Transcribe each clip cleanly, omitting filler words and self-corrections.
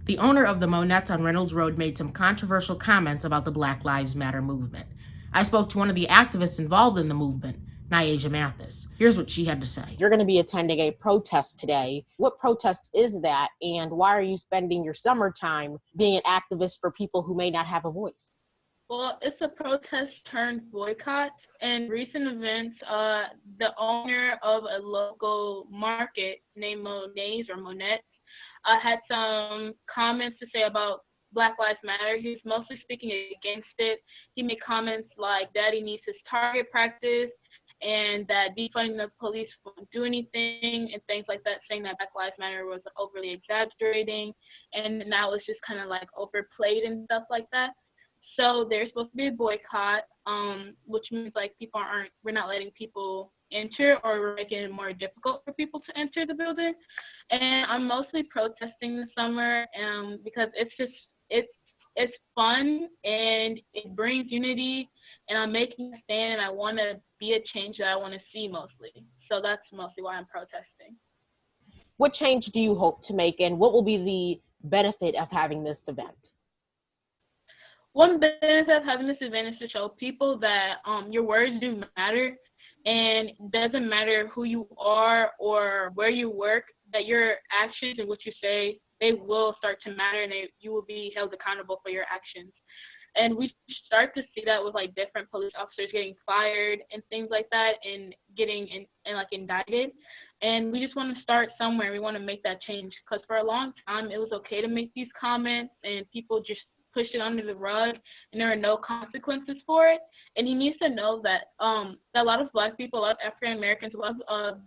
The owner of the Monnette on Reynolds Road made some controversial comments about the Black Lives Matter movement. I spoke to one of the activists involved in the movement, Nyasha Mathis. Here's what she had to say. You're going to be attending a protest today. What protest is that, and why are you spending your summertime being an activist for people who may not have a voice? Well, it's a protest turned boycott. In recent events, the owner of a local market named Monnette had some comments to say about Black Lives Matter. He was mostly speaking against it. He made comments like Daddy needs his target practice and that defunding the police won't do anything and things like that, saying that Black Lives Matter was overly exaggerating and now it's just kind of like overplayed and stuff like that. So there's supposed to be a boycott, which means like we're not letting people enter, or we're making it more difficult for people to enter the building. And I'm mostly protesting this summer because it's fun and it brings unity, and I'm making a stand and I want to be a change that I want to see mostly. So that's mostly why I'm protesting. What change do you hope to make, and what will be the benefit of having this event? One benefit of having this event is to show people that your words do matter, and it doesn't matter who you are or where you work, that your actions and what you say, they will start to matter, and you will be held accountable for your actions. And we start to see that with like different police officers getting fired and things like that, and getting like indicted. And we just want to start somewhere. We want to make that change, because for a long time it was okay to make these comments and people just pushed it under the rug and there are no consequences for it. And he needs to know that that a lot of Black people, a lot of African Americans, a lot of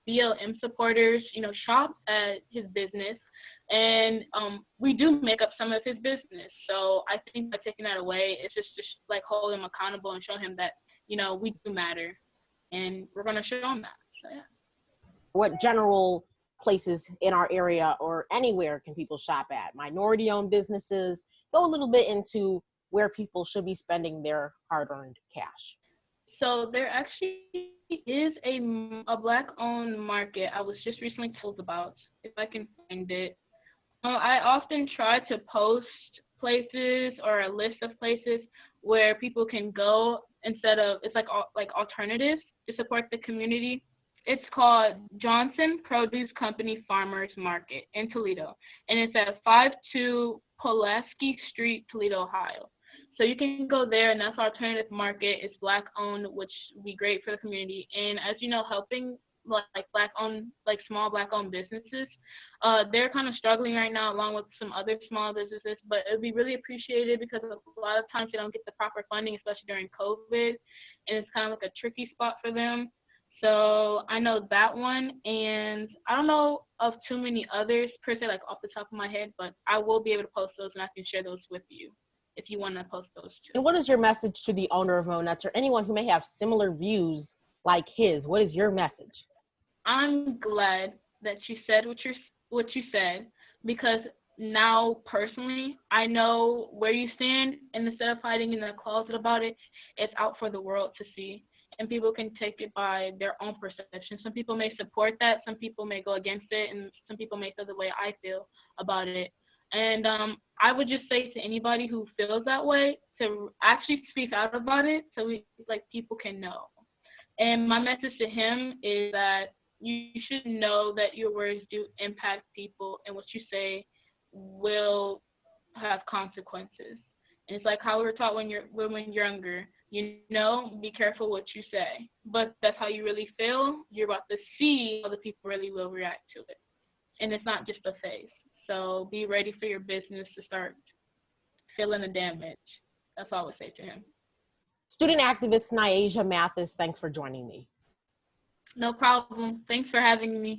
BLM supporters, shop at his business, and we do make up some of his business. So I think by taking that away, it's just like hold him accountable and show him that we do matter, and we're gonna show him that. So yeah. What general places in our area or anywhere can people shop at? Minority-owned businesses? Go a little bit into where people should be spending their hard-earned cash. So there actually is a Black-owned market I was just recently told about, if I can find it. I often try to post places or a list of places where people can go instead of, it's like alternatives to support the community. It's called Johnson Produce Company Farmers Market in Toledo, and it's at 52 Pulaski Street, Toledo, Ohio. So you can go there, and that's alternative market. It's Black-owned, which would be great for the community. And as you know, helping like Black-owned, like small Black-owned businesses, they're kind of struggling right now, along with some other small businesses. But it would be really appreciated, because a lot of times they don't get the proper funding, especially during COVID, and it's kind of like a tricky spot for them. So I know that one, and I don't know of too many others per se, like off the top of my head, but I will be able to post those, and I can share those with you if you want to post those too. And what is your message to the owner of Monnette, or anyone who may have similar views like his? What is your message? I'm glad that you said what you said, because now personally I know where you stand, and instead of hiding in the closet about it, it's out for the world to see. And people can take it by their own perception. Some people may support that, some people may go against it, and some people may feel the way I feel about it. And I would just say to anybody who feels that way to actually speak out about it, so people can know. And my message to him is that you should know that your words do impact people, and what you say will have consequences. And it's like how we were taught when you're younger. Be careful what you say. But that's how you really feel. You're about to see how the people really will react to it. And it's not just a phase. So be ready for your business to start feeling the damage. That's all I would say to him. Student activist Nyasha Mathis, thanks for joining me. No problem. Thanks for having me.